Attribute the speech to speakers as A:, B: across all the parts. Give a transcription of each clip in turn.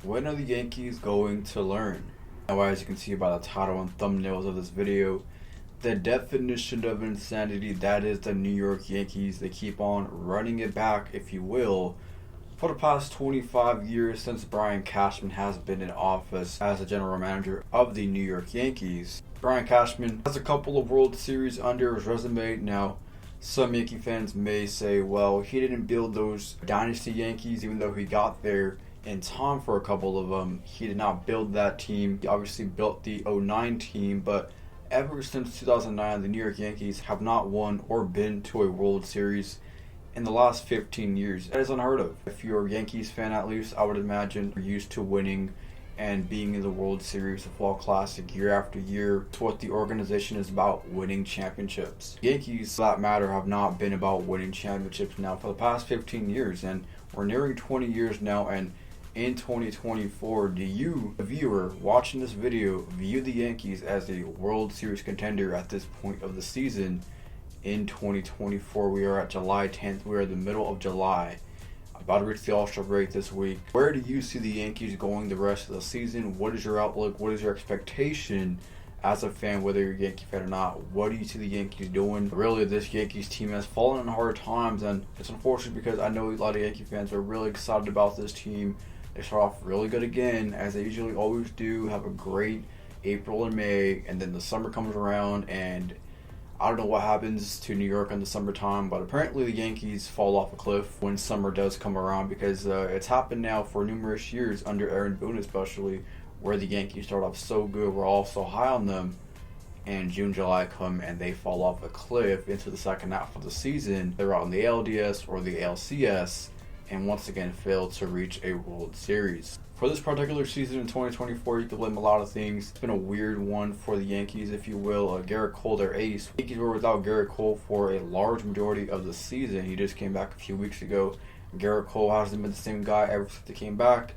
A: When are the Yankees going to learn? Now, as you can see by the title and thumbnails of this video, the definition of insanity, that is the New York Yankees. They keep on running it back, if you will, for the past 25 years since Brian Cashman has been in office as the general manager of the New York Yankees. Brian Cashman has a couple of World Series under his resume. Now, some Yankee fans may say, well, he didn't build those dynasty Yankees, even though he got there in time for a couple of them. He did not build that team. He obviously built the '09 team, but ever since 2009, the New York Yankees have not won or been to a World Series in the last 15 years. That is unheard of. If you're a Yankees fan, at least, I would imagine you're used to winning and being in the World Series, the Fall Classic, year after year. It's what the organization is about, winning championships. The Yankees, for that matter, have not been about winning championships now for the past 15 years, and we're nearing 20 years now, and in 2024, do you, the viewer watching this video, view the Yankees as a World Series contender at this point of the season in 2024? We are at July 10th. We are in the middle of July, about to reach the All-Star break this week. Where do you see the Yankees going the rest of the season? What is your outlook? What is your expectation as a fan, whether you're a Yankee fan or not? What do you see the Yankees doing? Really, this Yankees team has fallen in hard times, and it's unfortunate because I know a lot of Yankee fans are really excited about this team. They start off really good again, as they usually always do, have a great April and May, and then the summer comes around, and I don't know what happens to New York in the summertime, but apparently the Yankees fall off a cliff when summer does come around, because it's happened now for numerous years, under Aaron Boone especially, where the Yankees start off so good, we're all so high on them, and June, July come and they fall off a cliff into the second half of the season. They're out in the LDS or the LCS, and once again fail to reach a World Series. For this particular season in 2024, you can blame a lot of things. It's been a weird one for the Yankees, if you will. Garrett Cole, their ace. The Yankees were without Garrett Cole for a large majority of the season. He just came back a few weeks ago. Garrett Cole hasn't been the same guy ever since he came back.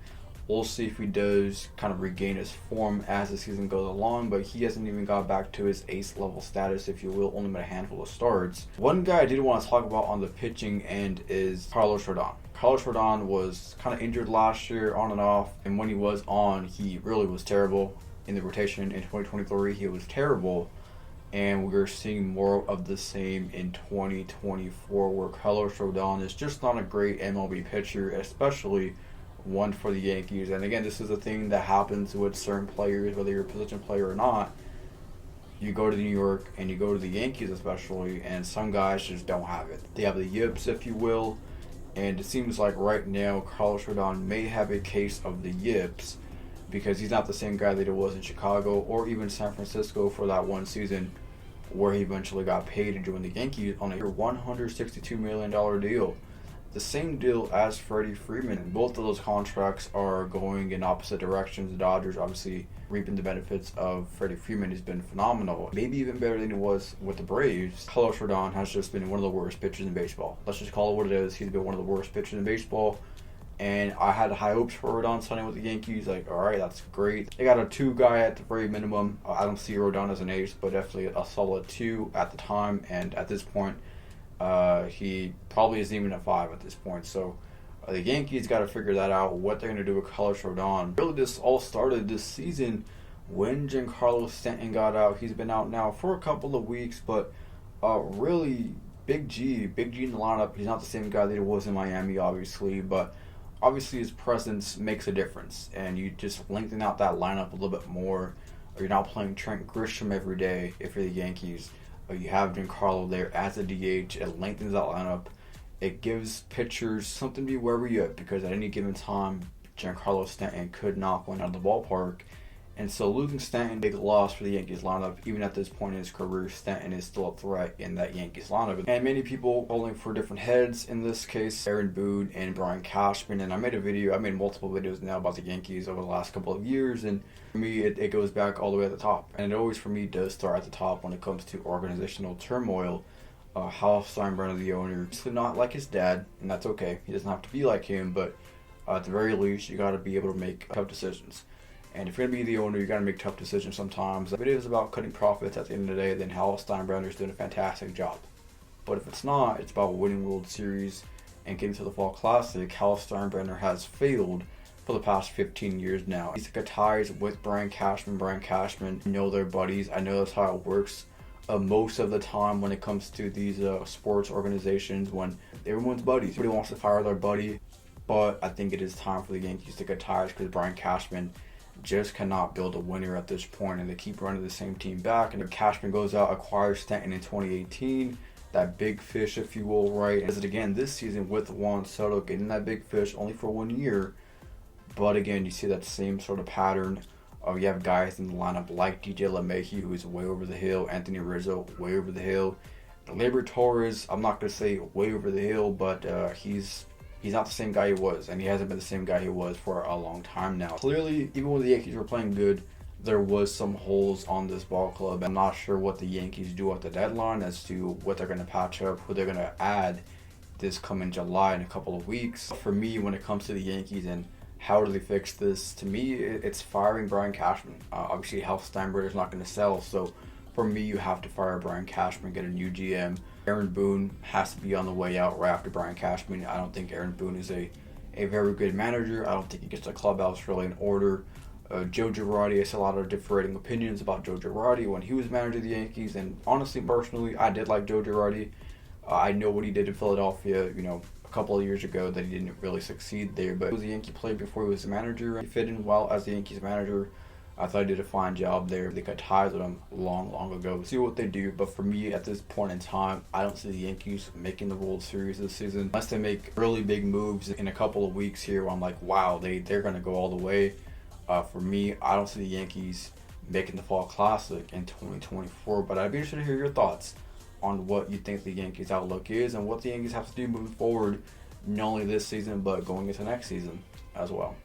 A: We'll see if he does kind of regain his form as the season goes along, but he hasn't even got back to his ace level status, if you will, only made a handful of starts. One guy I did want to talk about on the pitching end is Carlos Rodon. Carlos Rodon was kind of injured last year, on and off, and when he was on, he really was terrible. In the rotation in 2023, he was terrible, and we're seeing more of the same in 2024, where Carlos Rodon is just not a great MLB pitcher, especially one for the Yankees. And again, this is a thing that happens with certain players, whether you're a position player or not. You go to New York and you go to the Yankees especially, and some guys just don't have it. They have the yips, if you will, and it seems like right now Carlos Rodon may have a case of the yips, because he's not the same guy that he was in Chicago or even San Francisco for that one season where he eventually got paid to join the Yankees on a $162 million deal. The same deal as Freddie Freeman. Both of those contracts are going in opposite directions. The Dodgers obviously reaping the benefits of Freddie Freeman. He's been phenomenal, maybe even better than he was with the Braves. Carlos Rodon has just been one of the worst pitchers in baseball. Let's just call it what it is. He's been one of the worst pitchers in baseball, and I had high hopes for Rodon signing with the Yankees. Like, all right, that's great. They got a 2 guy at the very minimum. I don't see Rodon as an ace, but definitely a solid 2 at the time, and at this point, he probably isn't even a 5 at this point. So the Yankees got to figure that out, what they're going to do with Carlos Rodon. Really, this all started this season when Giancarlo Stanton got out. He's been out now for a couple of weeks, but really, Big G in the lineup. He's not the same guy that he was in Miami, obviously, but obviously his presence makes a difference, and you just lengthen out that lineup a little bit more. You're not playing Trent Grisham every day if you're the Yankees. You have Giancarlo there as a DH. It lengthens that lineup. It gives pitchers something to be wary of, because at any given time, Giancarlo Stanton could knock one out of the ballpark. And so losing Stanton, big loss for the Yankees lineup. Even at this point in his career, Stanton is still a threat in that Yankees lineup. And many people calling for different heads, in this case, Aaron Boone and Brian Cashman. And I made multiple videos now about the Yankees over the last couple of years, and for me, it goes back all the way at the top. And it always, for me, does start at the top when it comes to organizational turmoil. Hal Steinbrenner, the owner, is not like his dad, and that's okay. He doesn't have to be like him, but at the very least, you got to be able to make tough decisions. And if you're going to be the owner, you got to make tough decisions sometimes. If it is about cutting profits at the end of the day, then Hal Steinbrenner is doing a fantastic job. But if it's not, it's about winning World Series and getting to the Fall Classic. Hal Steinbrenner has failed for the past 15 years now. He's got ties with Brian Cashman. Brian Cashman, know they're buddies. I know that's how it works. Most of the time when it comes to these sports organizations, when everyone's buddies, everybody wants to fire their buddy. But I think it is time for the Yankees to cut ties because Brian Cashman just cannot build a winner at this point, and they keep running the same team back. And if Cashman goes out, acquires Stanton in 2018, that big fish, if you will, right? Does it again this season with Juan Soto getting that big fish only for 1 year. But again, you see that same sort of pattern. You have guys in the lineup like DJ LeMahieu, who is way over the hill. Anthony Rizzo, way over the hill. Gleyber Torres, I'm not going to say way over the hill, but he's not the same guy he was, and he hasn't been the same guy he was for a long time now. Clearly, even when the Yankees were playing good, there was some holes on this ball club. I'm not sure what the Yankees do at the deadline as to what they're going to patch up, who they're going to add this coming July in a couple of weeks. For me, when it comes to the Yankees and how do they fix this, to me, it's firing Brian Cashman. Obviously, Hal Steinbrenner is not going to sell, so for me, you have to fire Brian Cashman, get a new GM. Aaron Boone has to be on the way out right after Brian Cashman. I don't think Aaron Boone is a very good manager. I don't think he gets the clubhouse really in order. Joe Girardi, I see a lot of differing opinions about Joe Girardi when he was manager of the Yankees, and honestly, personally, I did like Joe Girardi. I know what he did in Philadelphia, a couple of years ago, that he didn't really succeed there, but he was a Yankee player before he was the manager. He fit in well as the Yankees manager. I thought he did a fine job there. They cut ties with him long ago. See what they do, but for me, at this point in time, I don't see the Yankees making the World Series this season. Unless they make really big moves in a couple of weeks here, where I'm like, wow, they're going to go all the way. For me, I don't see the Yankees making the Fall Classic in 2024, but I'd be interested to hear your thoughts on what you think the Yankees' outlook is and what the Yankees have to do moving forward, not only this season, but going into next season as well.